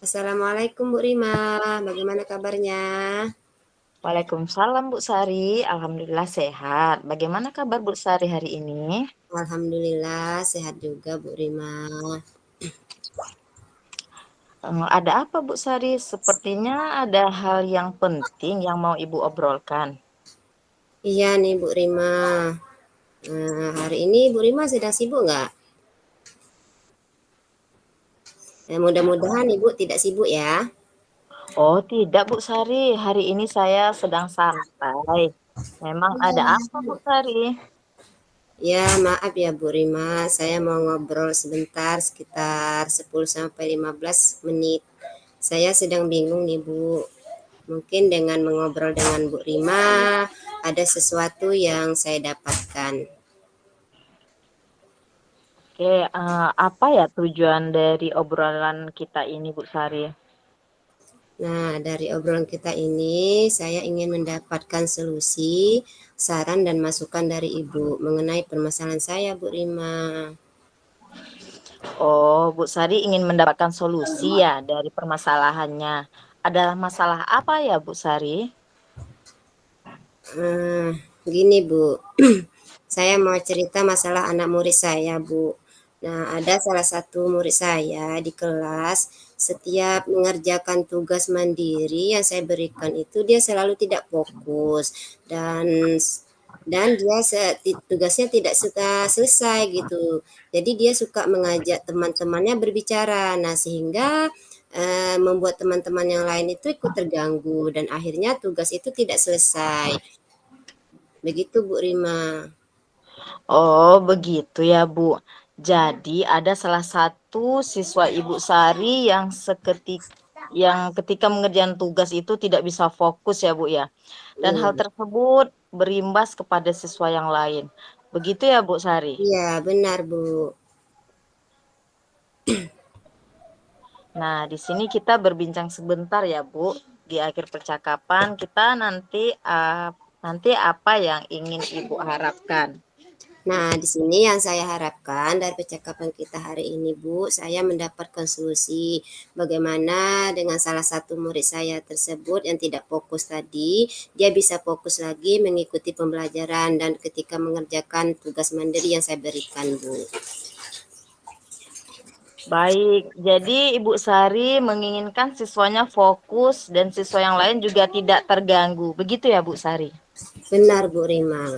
Assalamualaikum Bu Rima, bagaimana kabarnya? Waalaikumsalam Bu Sari, alhamdulillah sehat. Bagaimana kabar Bu Sari hari ini? Alhamdulillah sehat juga Bu Rima. Ada apa Bu Sari? Sepertinya ada hal yang penting yang mau Ibu obrolkan. Iya nih Bu Rima, hari ini Bu Rima sedang sibuk nggak? Mudah-mudahan Ibu tidak sibuk ya. Oh tidak Bu Sari, hari ini saya sedang santai. Memang ada apa Bu Sari? Ya maaf ya Bu Rima, saya mau ngobrol sebentar sekitar 10 sampai 15 menit. Saya sedang bingung nih Bu, mungkin dengan mengobrol dengan Bu Rima ada sesuatu yang saya dapatkan. Oke, apa ya tujuan dari obrolan kita ini Bu Sari? Nah, dari obrolan kita ini, saya ingin mendapatkan solusi, saran, dan masukan dari Ibu mengenai permasalahan saya, Bu Rima. Oh, Bu Sari ingin mendapatkan solusi ya dari permasalahannya. Adalah masalah apa ya Bu Sari? Eh, Gini, Bu, saya mau cerita masalah anak murid saya, Bu. Nah, ada salah satu murid saya di kelas, setiap mengerjakan tugas mandiri yang saya berikan itu dia selalu tidak fokus dan dia tugasnya tidak suka selesai gitu. Jadi dia suka mengajak teman-temannya berbicara. Nah, sehingga membuat teman-teman yang lain itu ikut terganggu dan akhirnya tugas itu tidak selesai. Begitu Bu Rima. Oh, begitu ya, Bu. Jadi ada salah satu siswa Ibu Sari yang ketika mengerjakan tugas itu tidak bisa fokus ya, Bu ya. Dan hal Iya, tersebut berimbas kepada siswa yang lain. Begitu ya, Bu Sari. iya benar Bu. Nah, di sini kita berbincang sebentar ya, Bu. Di akhir percakapan kita nanti apa yang ingin Ibu harapkan. Nah, di sini yang saya harapkan dari percakapan kita hari ini, Bu, saya mendapatkan solusi bagaimana dengan salah satu murid saya tersebut yang tidak fokus tadi, dia bisa fokus lagi mengikuti pembelajaran dan ketika mengerjakan tugas mandiri yang saya berikan, Bu. Baik, jadi Ibu Sari menginginkan siswanya fokus dan siswa yang lain juga tidak terganggu. Begitu ya, Bu Sari? Benar, Bu Rima.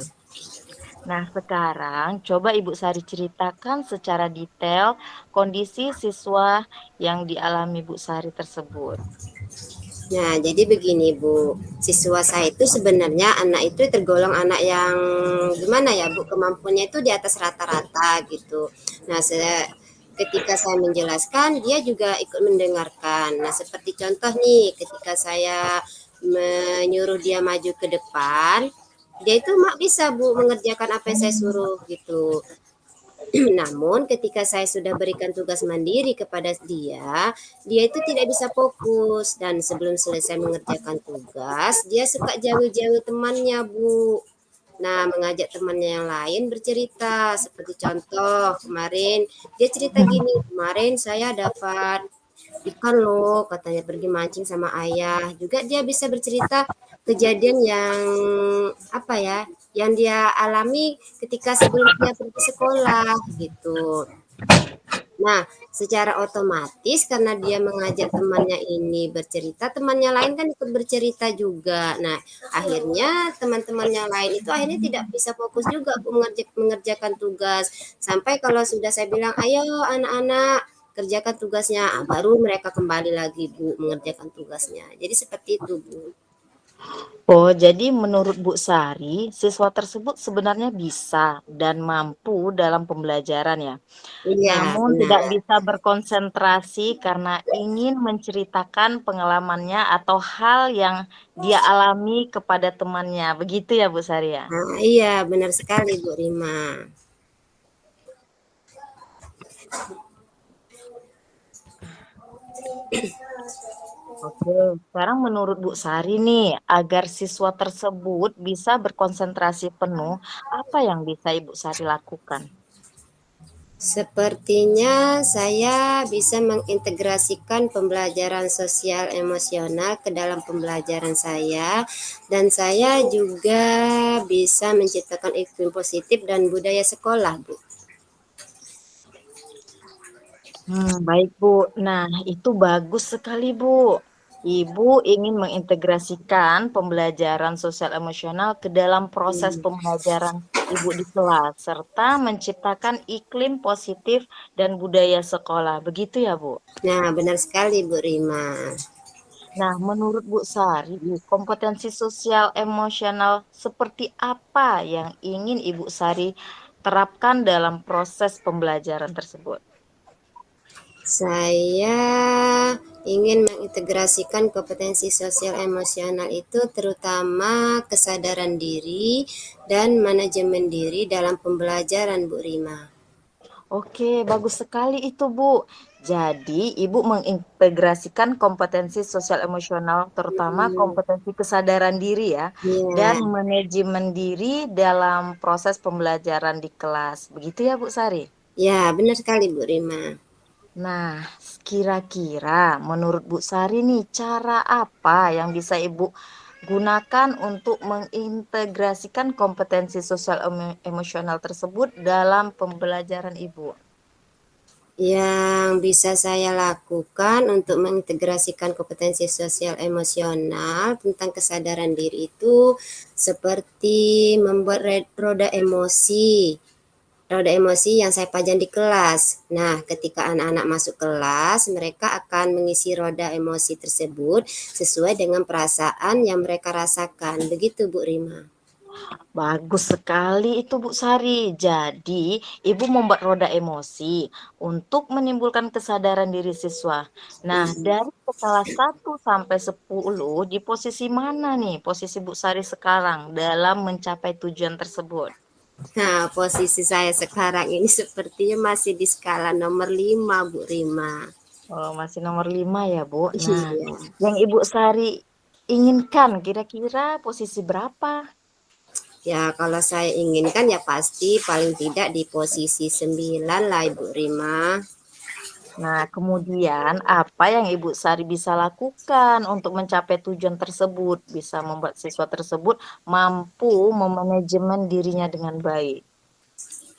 Nah, sekarang coba Ibu Sari ceritakan secara detail kondisi siswa yang dialami Bu Sari tersebut. Nah, jadi begini Bu, siswa saya itu sebenarnya anak itu tergolong anak yang gimana ya Bu, kemampuannya itu di atas rata-rata gitu. Nah, ketika saya menjelaskan, dia juga ikut mendengarkan. Nah, seperti contoh nih, ketika saya menyuruh dia maju ke depan, dia itu mak bisa Bu mengerjakan apa yang saya suruh gitu. Namun ketika saya sudah berikan tugas mandiri kepada dia, dia itu tidak bisa fokus dan sebelum selesai mengerjakan tugas, dia suka jauh-jauh temannya, Bu. Nah, mengajak temannya yang lain bercerita. Seperti contoh, kemarin dia cerita gini, kemarin saya dapat ikan loh, katanya pergi mancing sama ayah. Juga dia bisa bercerita kejadian yang apa ya, yang dia alami ketika sebelum dia pergi sekolah gitu. Nah, secara otomatis karena dia mengajak temannya ini bercerita, temannya lain kan ikut bercerita juga. Nah, akhirnya teman-teman yang lain itu akhirnya tidak bisa fokus juga Bu, mengerjakan tugas. Sampai kalau sudah saya bilang, "Ayo anak-anak, kerjakan tugasnya." Baru mereka kembali lagi Bu mengerjakan tugasnya. Jadi seperti itu Bu. Oh, jadi menurut Bu Sari, siswa tersebut sebenarnya bisa dan mampu dalam pembelajaran ya. Iya, Namun tidak benar. bisa berkonsentrasi karena ingin menceritakan pengalamannya atau hal yang dia alami kepada temannya. Begitu ya Bu Sari ya? Nah, iya benar sekali Bu Rima. Oke, sekarang menurut Bu Sari nih, agar siswa tersebut bisa berkonsentrasi penuh, apa yang bisa Ibu Sari lakukan? Sepertinya saya bisa mengintegrasikan pembelajaran sosial emosional ke dalam pembelajaran saya, dan saya juga bisa menciptakan iklim positif dan budaya sekolah, Bu. Baik, Bu. Nah, itu bagus sekali, Bu. Ibu ingin mengintegrasikan pembelajaran sosial emosional ke dalam proses Hmm. pembelajaran Ibu di kelas, serta menciptakan iklim positif dan budaya sekolah. Begitu ya, Bu? Nah, benar sekali, Bu Rima. Nah, menurut Bu Sari, kompetensi sosial emosional seperti apa yang ingin Ibu Sari terapkan dalam proses pembelajaran tersebut? Saya ingin mengintegrasikan kompetensi sosial emosional itu terutama kesadaran diri dan manajemen diri dalam pembelajaran, Bu Rima. Oke, bagus sekali itu, Bu. Jadi, Ibu mengintegrasikan kompetensi sosial emosional, terutama Hmm, kompetensi kesadaran diri ya, dan ya, manajemen diri dalam proses pembelajaran di kelas. Begitu ya, Bu Sari? ya benar sekali, Bu Rima. Nah, kira-kira menurut Bu Sari nih, cara apa yang bisa Ibu gunakan untuk mengintegrasikan kompetensi sosial emosional tersebut dalam pembelajaran Ibu? Yang bisa saya lakukan untuk mengintegrasikan kompetensi sosial emosional tentang kesadaran diri itu seperti membuat roda emosi. Roda emosi yang saya pajang di kelas. Nah, ketika anak-anak masuk kelas, mereka akan mengisi roda emosi tersebut sesuai dengan perasaan yang mereka rasakan. Begitu, Bu Rima. Bagus sekali itu Bu Sari. Jadi, Ibu membuat roda emosi untuk menimbulkan kesadaran diri siswa. Nah, dari skala 1 sampai 10, di posisi mana nih posisi Bu Sari sekarang dalam mencapai tujuan tersebut? Nah, posisi saya sekarang ini sepertinya masih di skala nomor 5, Bu Rima. Oh, masih nomor 5 ya, Bu. Nah, Iya. yang Ibu Sari inginkan kira-kira posisi berapa? Ya, kalau saya inginkan ya pasti paling tidak di posisi 9 lah, Ibu Rima. Nah, kemudian apa yang Ibu Sari bisa lakukan untuk mencapai tujuan tersebut? Bisa membuat siswa tersebut mampu memanajemen dirinya dengan baik.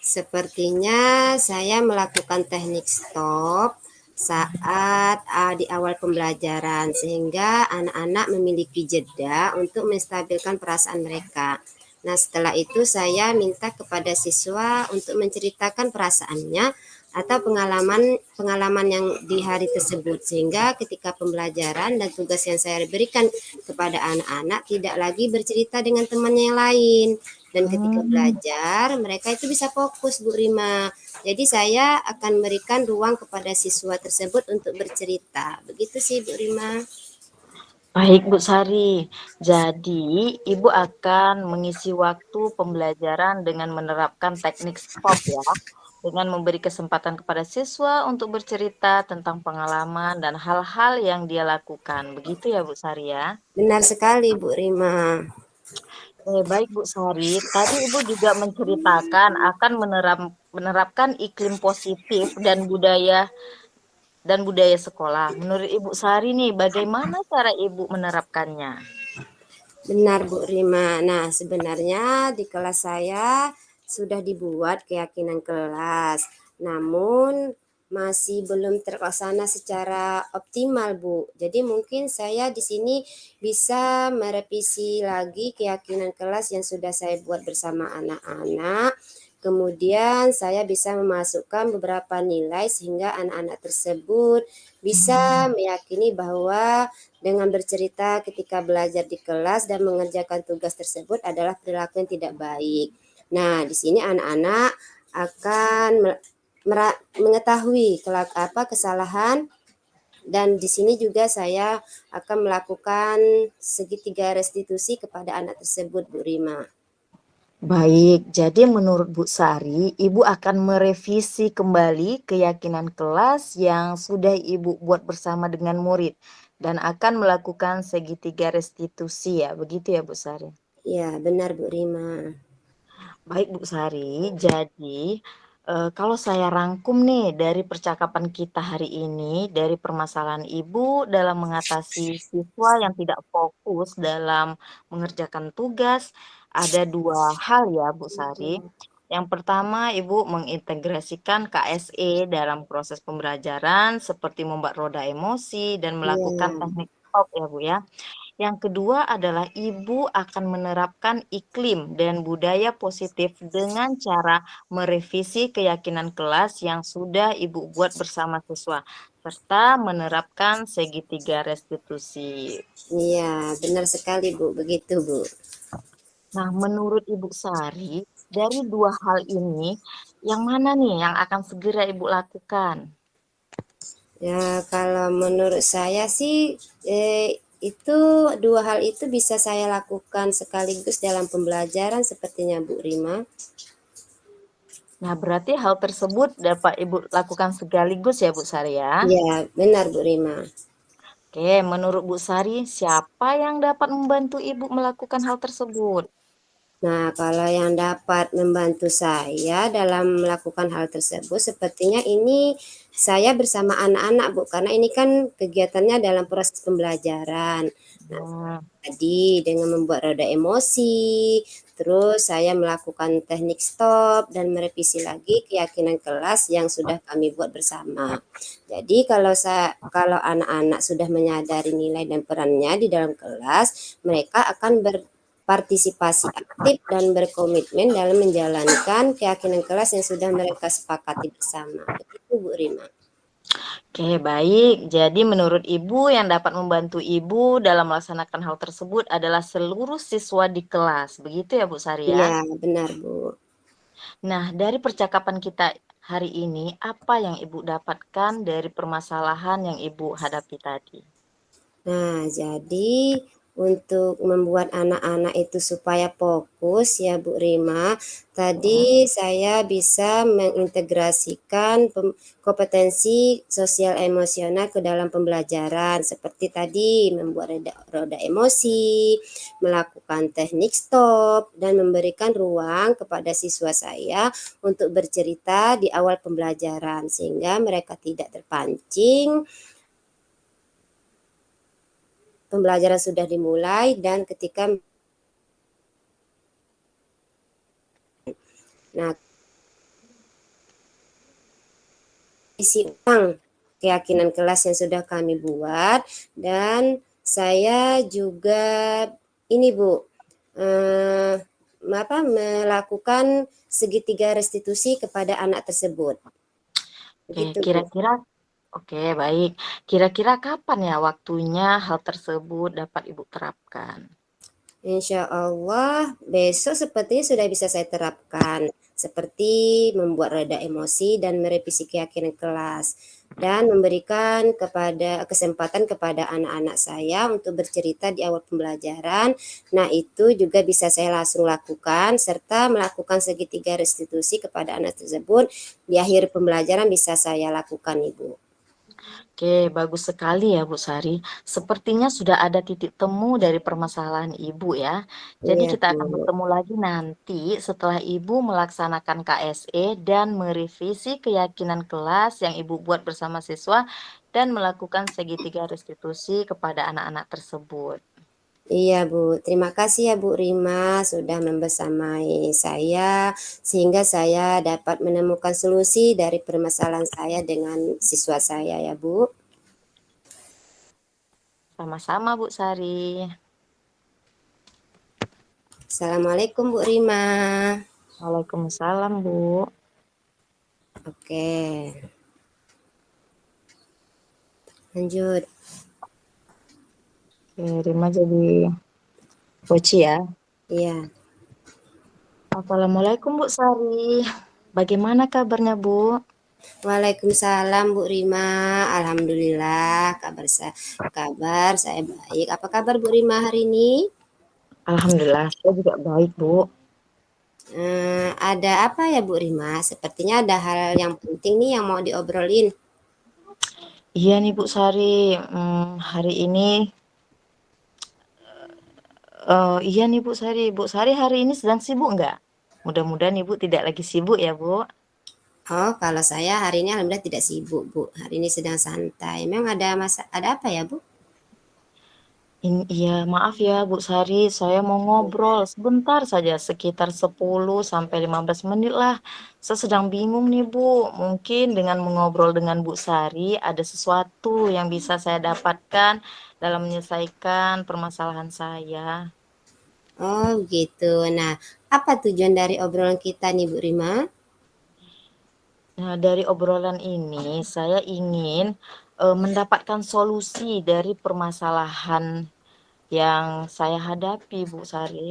Sepertinya saya melakukan teknik stop saat di awal pembelajaran sehingga anak-anak memiliki jeda untuk menstabilkan perasaan mereka. Nah, setelah itu saya minta kepada siswa untuk menceritakan perasaannya atau pengalaman yang di hari tersebut sehingga ketika pembelajaran dan tugas yang saya berikan kepada anak-anak tidak lagi bercerita dengan temannya yang lain, dan ketika Hmm, belajar mereka itu bisa fokus, Bu Rima. Jadi saya akan memberikan ruang kepada siswa tersebut untuk bercerita. Begitu sih, Bu Rima. baik Bu Sari. Jadi, Ibu akan mengisi waktu pembelajaran dengan menerapkan teknik stop ya. Dengan memberi kesempatan kepada siswa untuk bercerita tentang pengalaman dan hal-hal yang dia lakukan. Begitu ya Bu Sari ya? Benar sekali, Bu Rima. Baik Bu Sari, tadi Ibu juga menceritakan akan menerapkan iklim positif dan budaya sekolah. Menurut Ibu Sari nih, bagaimana cara Ibu menerapkannya? Benar, Bu Rima. Nah, sebenarnya di kelas saya sudah dibuat keyakinan kelas. Namun masih belum terlaksana secara optimal, Bu. Jadi mungkin saya di sini bisa merevisi lagi keyakinan kelas yang sudah saya buat bersama anak-anak. Kemudian saya bisa memasukkan beberapa nilai sehingga anak-anak tersebut bisa meyakini bahwa dengan bercerita ketika belajar di kelas dan mengerjakan tugas tersebut adalah perilaku yang tidak baik. Nah, di sini anak-anak akan mengetahui kesalahan, dan di sini juga saya akan melakukan segitiga restitusi kepada anak tersebut, Bu Rima. Baik, jadi menurut Bu Sari, Ibu akan merevisi kembali keyakinan kelas yang sudah Ibu buat bersama dengan murid dan akan melakukan segitiga restitusi ya, begitu ya Bu Sari? Ya, benar, Bu Rima. Baik Bu Sari, jadi Kalau saya rangkum nih dari percakapan kita hari ini, dari permasalahan Ibu dalam mengatasi siswa yang tidak fokus dalam mengerjakan tugas, ada 2 hal ya, Bu Sari. Yang pertama, Ibu mengintegrasikan KSE dalam proses pembelajaran seperti membuat roda emosi dan melakukan Iya, teknik stop ya, Bu, ya. Yang kedua adalah ibu akan menerapkan iklim dan budaya positif dengan cara merevisi keyakinan kelas yang sudah ibu buat bersama siswa, serta menerapkan segitiga restitusi. iya, benar sekali Bu, begitu Bu. Nah, menurut Ibu Sari, dari 2 hal ini, yang mana nih yang akan segera Ibu lakukan? Ya, kalau menurut saya sih itu dua hal itu bisa saya lakukan sekaligus dalam pembelajaran sepertinya Bu Rima. Nah, berarti hal tersebut dapat Ibu lakukan sekaligus ya, Bu Sari ya? Ya, benar Bu Rima. Oke, menurut Bu Sari, siapa yang dapat membantu Ibu melakukan hal tersebut? Nah, kalau yang dapat membantu saya dalam melakukan hal tersebut, sepertinya ini saya bersama anak-anak, Bu, karena ini kan kegiatannya dalam proses pembelajaran. Nah, Hmm, tadi dengan membuat roda emosi, terus saya melakukan teknik stop dan merevisi lagi keyakinan kelas yang sudah kami buat bersama. Jadi kalau anak-anak sudah menyadari nilai dan perannya di dalam kelas, mereka akan berpartisipasi aktif dan berkomitmen dalam menjalankan keyakinan kelas yang sudah mereka sepakati bersama. Begitu Bu Rima. Oke, baik. Jadi menurut Ibu yang dapat membantu Ibu dalam melaksanakan hal tersebut adalah seluruh siswa di kelas. Begitu ya, Bu Sari ya? Iya, benar Bu. Nah, dari percakapan kita hari ini, apa yang Ibu dapatkan dari permasalahan yang Ibu hadapi tadi? Nah, jadi untuk membuat anak-anak itu supaya fokus ya Bu Rima, tadi Hmm, saya bisa mengintegrasikan kompetensi sosial emosional ke dalam pembelajaran seperti tadi membuat roda emosi, melakukan teknik stop dan memberikan ruang kepada siswa saya untuk bercerita di awal pembelajaran sehingga mereka tidak terpancing pembelajaran sudah dimulai dan ketika nah isi ulang keyakinan kelas yang sudah kami buat dan saya juga ini Bu eh, melakukan segitiga restitusi kepada anak tersebut. Oke, Begitu Bu. kira-kira oke, baik. Kira-kira kapan ya waktunya hal tersebut dapat Ibu terapkan? Insya Allah besok sepertinya sudah bisa saya terapkan seperti membuat reda emosi dan merevisi keyakinan kelas dan memberikan kesempatan kepada anak-anak saya untuk bercerita di awal pembelajaran. Nah, itu juga bisa saya langsung lakukan serta melakukan segitiga restitusi kepada anak tersebut di akhir pembelajaran bisa saya lakukan, Ibu. Oke, bagus sekali ya Bu Sari. Sepertinya sudah ada titik temu dari permasalahan Ibu ya. Jadi Iya, kita akan Bu. bertemu lagi nanti setelah Ibu melaksanakan KSE dan merevisi keyakinan kelas yang Ibu buat bersama siswa dan melakukan segitiga restitusi kepada anak-anak tersebut. Iya Bu, terima kasih ya Bu Rima sudah membersamai saya sehingga saya dapat menemukan solusi dari permasalahan saya dengan siswa saya ya Bu. Sama-sama Bu Sari. Assalamualaikum Bu Rima. Waalaikumsalam Bu. Oke, lanjut. Oke, Rima jadi Poci ya. Iya, Assalamualaikum Bu Sari. Bagaimana kabarnya Bu? Waalaikumsalam Bu Rima. Alhamdulillah kabar saya baik. Apa kabar Bu Rima hari ini? Alhamdulillah, saya juga baik, Bu. Ada apa ya Bu Rima? Sepertinya ada hal yang penting nih yang mau diobrolin. Iya nih, Bu Sari. Hari ini, iya nih, Bu Sari. Bu Sari hari ini sedang sibuk nggak? Mudah-mudahan Ibu tidak lagi sibuk ya, Bu. Oh, kalau saya hari ini alhamdulillah tidak sibuk, Bu. Hari ini sedang santai. Memang ada apa ya, Bu? Iya, maaf ya Bu Sari, saya mau ngobrol sebentar saja, sekitar 10 sampai 15 menit lah. Saya sedang bingung nih Bu, mungkin dengan mengobrol dengan Bu Sari ada sesuatu yang bisa saya dapatkan dalam menyelesaikan permasalahan saya. Oh, gitu. Nah, apa tujuan dari obrolan kita nih, Bu Rima? Nah, dari obrolan ini saya ingin mendapatkan solusi dari permasalahan yang saya hadapi Bu Sari.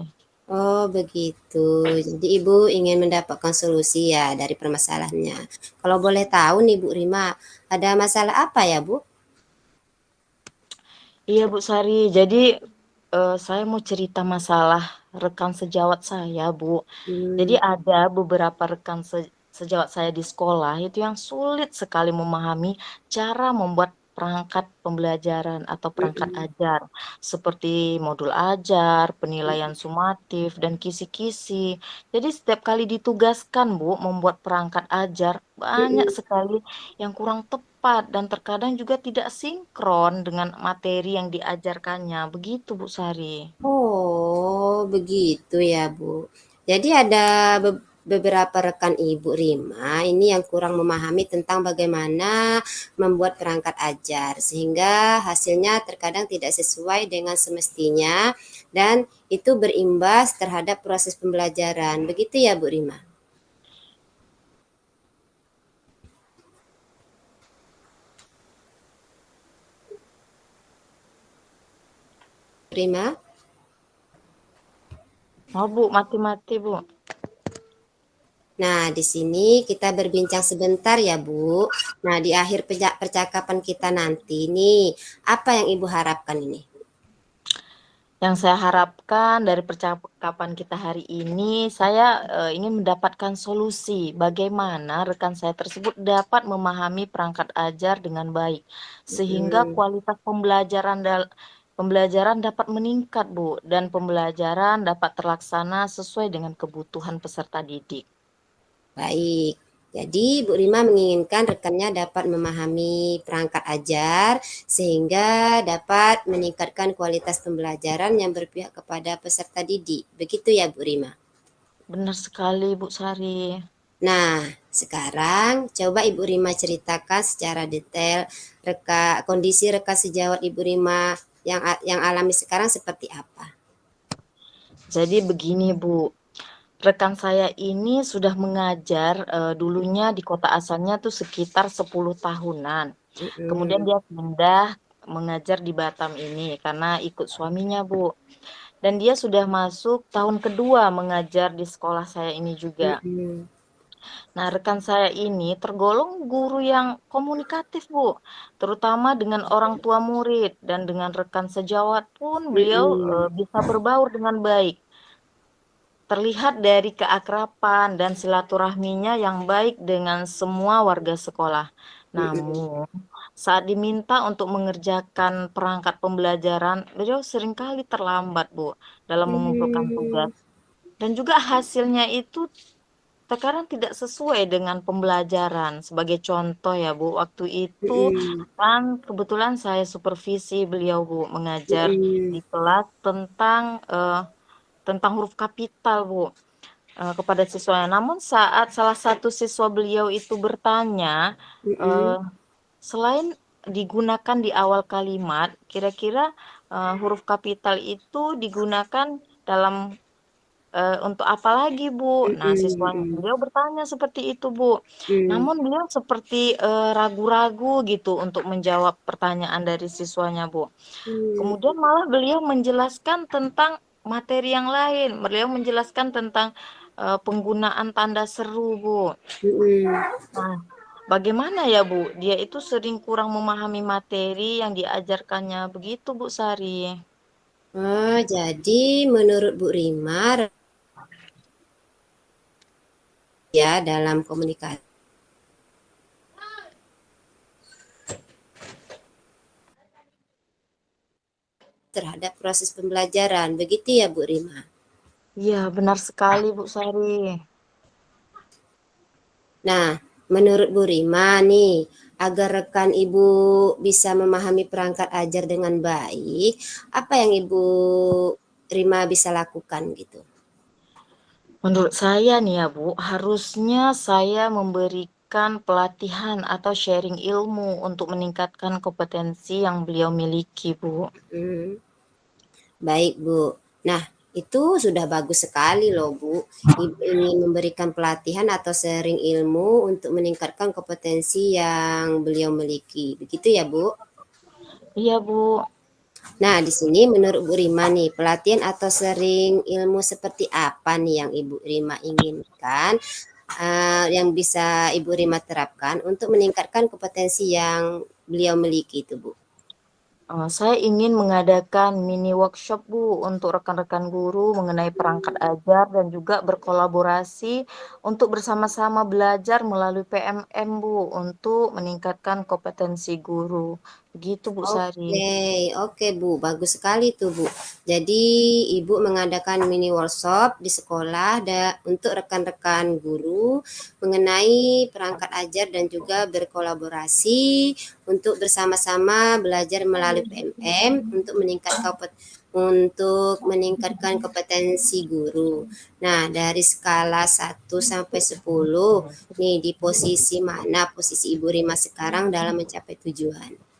Oh, begitu. Jadi Ibu ingin mendapatkan solusi ya dari permasalahannya. Kalau boleh tahu nih, Bu Rima, ada masalah apa ya, Bu? Iya Bu Sari, jadi saya mau cerita masalah rekan sejawat saya Bu. Jadi Hmm, ada beberapa rekan sejawat saya di sekolah itu yang sulit sekali memahami cara membuat perangkat pembelajaran atau perangkat mm-mm, ajar seperti modul ajar, penilaian sumatif, dan kisi-kisi. Jadi setiap kali ditugaskan Bu membuat perangkat ajar banyak mm-mm. sekali yang kurang tepat dan terkadang juga tidak sinkron dengan materi yang diajarkannya. Begitu Bu Sari. Oh, begitu ya, Bu. Jadi ada beberapa rekan Ibu Rima ini yang kurang memahami tentang bagaimana membuat perangkat ajar sehingga hasilnya terkadang tidak sesuai dengan semestinya dan itu berimbas terhadap proses pembelajaran. Begitu ya, Bu Rima? Rima? Oh Bu, mati-mati Bu. Nah, di sini kita berbincang sebentar ya, Bu. Nah, di akhir percakapan kita nanti nih, apa yang Ibu harapkan ini? Yang saya harapkan dari percakapan kita hari ini, saya ingin mendapatkan solusi bagaimana rekan saya tersebut dapat memahami perangkat ajar dengan baik, sehingga Hmm. kualitas pembelajaran dapat meningkat, Bu, dan pembelajaran dapat terlaksana sesuai dengan kebutuhan peserta didik. Baik, jadi Bu Rima menginginkan rekannya dapat memahami perangkat ajar sehingga dapat meningkatkan kualitas pembelajaran yang berpihak kepada peserta didik. Begitu ya Bu Rima? Benar sekali, Bu Sari. Nah, sekarang coba Ibu Rima ceritakan secara detail kondisi rekan sejawat Ibu Rima yang alami sekarang seperti apa? Jadi begini, Bu. Rekan saya ini sudah mengajar dulunya di kota asalnya tuh sekitar 10 tahunan. Kemudian Mm-mm, dia pindah mengajar di Batam ini karena ikut suaminya, Bu. Dan dia sudah masuk tahun kedua mengajar di sekolah saya ini juga. mm-mm, Nah, rekan saya ini tergolong guru yang komunikatif, Bu, terutama dengan orang tua murid dan dengan rekan sejawat pun beliau mm-mm, bisa berbaur dengan baik. Terlihat dari keakraban dan silaturahminya yang baik dengan semua warga sekolah. mm-mm, Namun, saat diminta untuk mengerjakan perangkat pembelajaran, beliau seringkali terlambat, Bu, dalam mengumpulkan tugas. mm-mm, Dan juga hasilnya itu terkadang tidak sesuai dengan pembelajaran. Sebagai contoh ya, Bu, waktu itu mm-mm, kan kebetulan saya supervisi beliau, Bu, mengajar di mm-mm, kelas tentang huruf kapital, Bu, kepada siswanya. Namun saat salah satu siswa beliau itu bertanya, mm-mm. eee, selain digunakan di awal kalimat, kira-kira, huruf kapital itu digunakan dalam, untuk apa lagi, Bu? Nah, Mhm, siswanya mhm, beliau bertanya seperti itu, Bu. mmm, Namun beliau seperti, ragu-ragu gitu untuk menjawab pertanyaan dari siswanya, Bu. mmm, Kemudian malah beliau menjelaskan tentang materi yang lain. Beliau menjelaskan tentang penggunaan tanda seru, Bu. mhm. Nah, bagaimana ya, Bu? Dia itu sering kurang memahami materi yang diajarkannya. Begitu, Bu Sari. Oh, jadi menurut Bu Rima ya dalam komunikasi terhadap proses pembelajaran, begitu ya Bu Rima? Iya, benar sekali, Bu Sari. Nah, Menurut Bu Rima nih, agar rekan Ibu bisa memahami perangkat ajar dengan baik, apa yang Ibu Rima bisa lakukan gitu? Menurut saya nih ya Bu, harusnya saya memberikan pelatihan atau sharing ilmu untuk meningkatkan kompetensi yang beliau miliki, Bu. Hmm, baik Bu. Nah, itu sudah bagus sekali loh Bu. Ibu ingin memberikan pelatihan atau sharing ilmu untuk meningkatkan kompetensi yang beliau miliki. Begitu ya Bu? Iya, Bu. Nah, di sini menurut Bu Rima nih, pelatihan atau sharing ilmu seperti apa nih yang Ibu Rima inginkan, yang bisa Ibu Rima terapkan untuk meningkatkan kompetensi yang beliau miliki itu, Bu? Saya ingin mengadakan mini workshop, Bu, untuk rekan-rekan guru mengenai perangkat ajar dan juga berkolaborasi untuk bersama-sama belajar melalui PMM, Bu, untuk meningkatkan kompetensi guru. Begitu, Bu Sari. Oke Bu, bagus sekali tuh Bu. Jadi Ibu mengadakan mini workshop di sekolah untuk rekan-rekan guru mengenai perangkat ajar dan juga berkolaborasi untuk bersama-sama belajar melalui PMM untuk meningkatkan kompetensi guru. Nah, dari skala 1 sampai 10, nih di posisi mana posisi Ibu Rima sekarang dalam mencapai tujuan?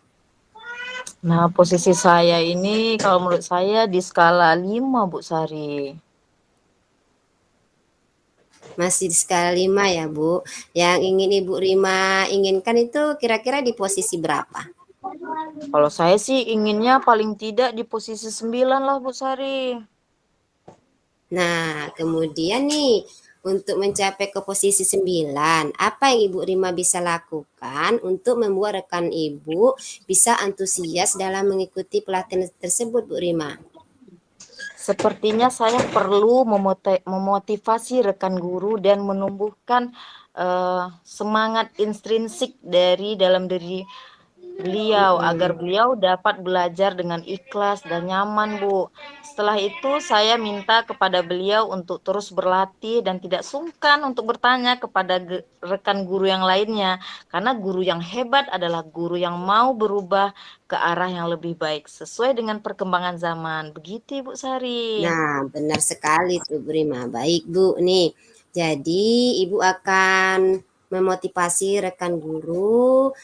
Nah, posisi saya ini kalau menurut saya di skala 5, Bu Sari. Masih di skala 5 ya, Bu. Yang ingin Ibu Rima inginkan itu kira-kira di posisi berapa? Kalau saya sih inginnya paling tidak di posisi 9 lah, Bu Sari. Nah, kemudian nih, untuk mencapai ke posisi 9, apa yang Ibu Rima bisa lakukan untuk membuat rekan Ibu bisa antusias dalam mengikuti pelatihan tersebut, Bu Rima? Sepertinya saya perlu memotivasi rekan guru dan menumbuhkan semangat intrinsik dari dalam diri beliau agar Mhm. beliau dapat belajar dengan ikhlas dan nyaman, Bu. Setelah itu saya minta kepada beliau untuk terus berlatih dan tidak sungkan untuk bertanya kepada rekan guru yang lainnya. Karena guru yang hebat adalah guru yang mau berubah ke arah yang lebih baik sesuai dengan perkembangan zaman. Begitu, Ibu Sari. Nah, benar sekali tuh Bu Rima. Baik Bu, nih. Jadi Ibu akan memotivasi rekan guru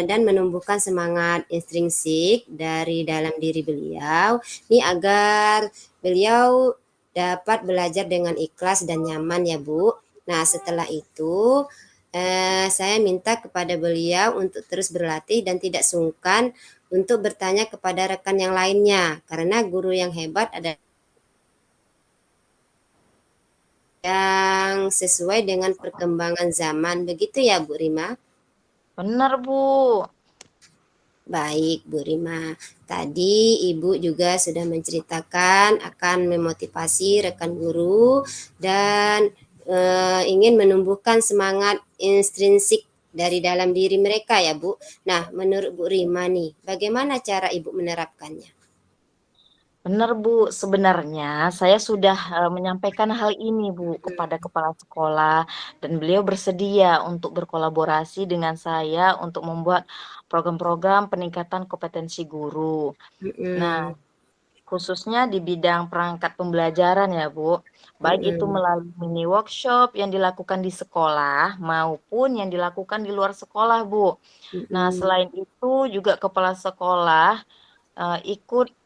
dan menumbuhkan semangat intrinsik dari dalam diri beliau, nih agar beliau dapat belajar dengan ikhlas dan nyaman ya Bu. Nah, setelah itu saya minta kepada beliau untuk terus berlatih dan tidak sungkan untuk bertanya kepada rekan yang lainnya, karena guru yang hebat adalah yang sesuai dengan perkembangan zaman. Begitu ya, Bu Rima? Benar, Bu. Baik, Bu Rima. Tadi Ibu juga sudah menceritakan akan memotivasi rekan guru dan ingin menumbuhkan semangat intrinsik dari dalam diri mereka ya, Bu. Nah, menurut Bu Rima nih, bagaimana cara Ibu menerapkannya? Benar, Bu. Sebenarnya saya sudah menyampaikan hal ini, Bu, kepada kepala sekolah dan beliau bersedia untuk berkolaborasi dengan saya untuk membuat program-program peningkatan kompetensi guru. Nah, Mhm, khususnya di bidang perangkat pembelajaran ya, Bu. Baik itu mhm, melalui mini workshop yang dilakukan di sekolah maupun yang dilakukan di luar sekolah, Bu. Nah, mhm. selain itu juga kepala sekolah ikut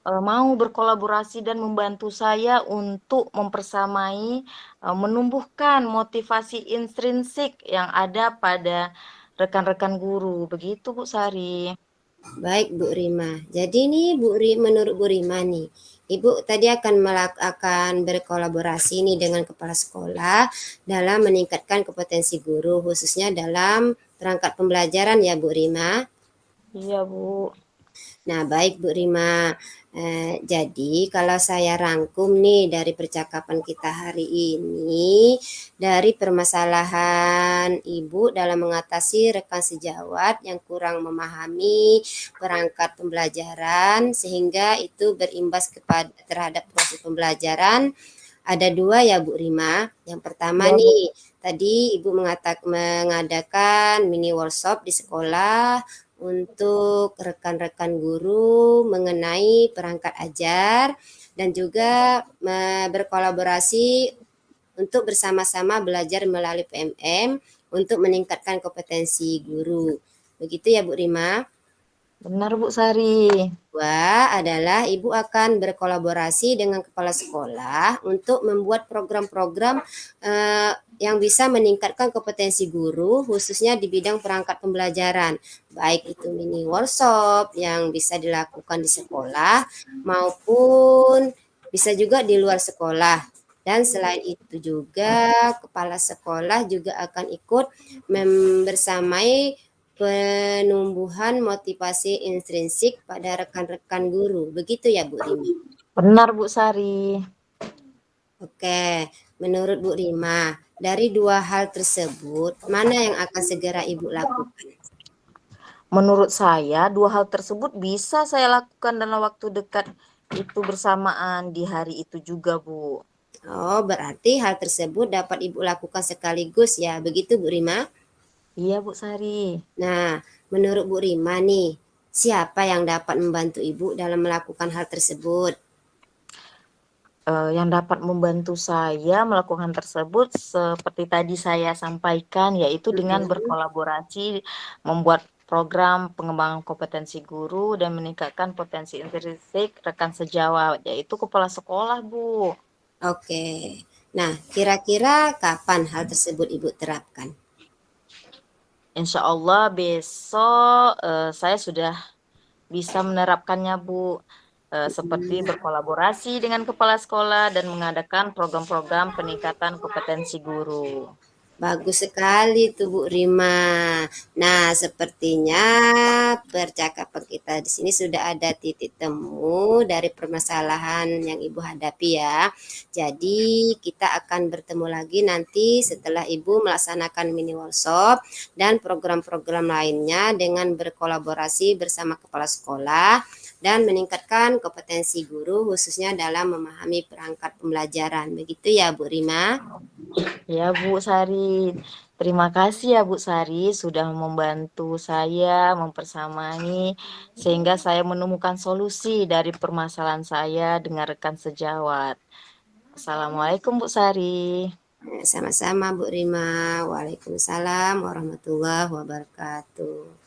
mau berkolaborasi dan membantu saya untuk mempersamai, menumbuhkan motivasi intrinsik yang ada pada rekan-rekan guru. Begitu, Bu Sari. Baik Bu Rima. Jadi nih menurut Bu Rima nih, Ibu tadi akan berkolaborasi nih dengan kepala sekolah dalam meningkatkan kompetensi guru khususnya dalam perangkat pembelajaran ya Bu Rima. Iya, Bu. Nah, baik Bu Rima. Jadi kalau saya rangkum nih dari percakapan kita hari ini, dari permasalahan Ibu dalam mengatasi rekan sejawat yang kurang memahami perangkat pembelajaran sehingga itu berimbas terhadap proses pembelajaran, ada dua ya Bu Rima. Yang pertama Iya, Bu. nih, Tadi Ibu mengadakan mini workshop di sekolah untuk rekan-rekan guru mengenai perangkat ajar dan juga berkolaborasi untuk bersama-sama belajar melalui PMM untuk meningkatkan kompetensi guru. Begitu ya Bu Rima? Benar Bu Sari. Kedua adalah Ibu akan berkolaborasi dengan kepala sekolah untuk membuat program-program yang bisa meningkatkan kompetensi guru khususnya di bidang perangkat pembelajaran. Baik itu mini workshop yang bisa dilakukan di sekolah maupun bisa juga di luar sekolah. Dan selain itu juga kepala sekolah juga akan ikut membersamai penumbuhan motivasi intrinsik pada rekan-rekan guru. Begitu ya Bu Rima? Benar Bu Sari. Oke, menurut Bu Rima, dari dua hal tersebut, mana yang akan segera Ibu lakukan? Menurut saya, dua hal tersebut bisa saya lakukan dalam waktu dekat itu bersamaan di hari itu juga, Bu. Oh, berarti hal tersebut dapat Ibu lakukan sekaligus ya, begitu Bu Rima? Iya, Bu Sari. Nah, menurut Bu Rima nih, siapa yang dapat membantu Ibu dalam melakukan hal tersebut? Yang dapat membantu saya melakukan tersebut seperti tadi saya sampaikan, yaitu dengan berkolaborasi membuat program pengembangan kompetensi guru dan meningkatkan potensi intrinsik rekan sejawat, yaitu kepala sekolah, Bu. Oke. Nah, kira-kira kapan hal tersebut Ibu terapkan? Insya Allah besok saya sudah bisa menerapkannya, Bu. Seperti berkolaborasi dengan kepala sekolah dan mengadakan program-program peningkatan kompetensi guru. Bagus sekali tuh Bu Rima. Nah, sepertinya percakapan kita di sini sudah ada titik temu dari permasalahan yang Ibu hadapi ya. Jadi, kita akan bertemu lagi nanti setelah Ibu melaksanakan mini workshop dan program-program lainnya dengan berkolaborasi bersama kepala sekolah dan meningkatkan kompetensi guru khususnya dalam memahami perangkat pembelajaran. Begitu ya Bu Rima? Ya Bu Sari, terima kasih ya Bu Sari sudah membantu saya mempersamai sehingga saya menemukan solusi dari permasalahan saya dengan rekan sejawat. Assalamualaikum Bu Sari. Sama-sama Bu Rima. Waalaikumsalam warahmatullahi wabarakatuh.